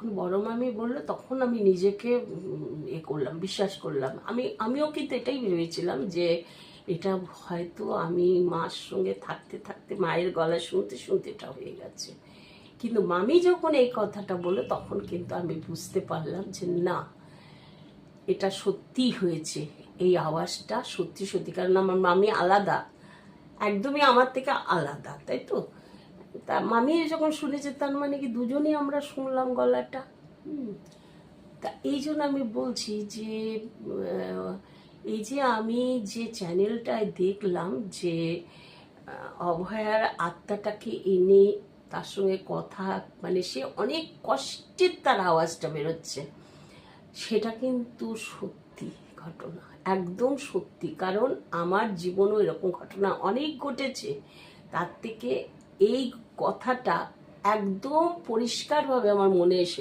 যখন বড় মামি বললো তখন আমি নিজেকে করলাম, বিশ্বাস করলাম। আমিও কিন্তু এটাই ভেবেছিলাম যে এটা হয়তো আমি মার সঙ্গে থাকতে থাকতে, মায়ের গলা শুনতে শুনতে এটা হয়ে গেছে। কিন্তু মামি যখন এই কথাটা বললো তখন কিন্তু আমি বুঝতে পারলাম যে না, এটা সত্যি হয়েছে, এই আওয়াজটা সত্যি সত্যি। কারণ আমার মামি আলাদা, একদমই আমার থেকে আলাদা, তাই তো? তা মামি যখন শুনেছে তার মানে কি দুজনেই আমরা শুনলাম গলাটা। তা এই জন্য আমি বলছি যে এই যে আমি যে চ্যানেলটায় দেখলাম যে অভয়ার আত্মাটাকে এনে তার সঙ্গে কথা, মানে সে অনেক কষ্টের তার আওয়াজটা বেরোচ্ছে, সেটা কিন্তু সত্যি ঘটনা, একদম সত্যি। কারণ আমার জীবনেও এরকম ঘটনা অনেক ঘটেছে। তার থেকে এই কথাটা একদম পরিষ্কারভাবে আমার মনে এসে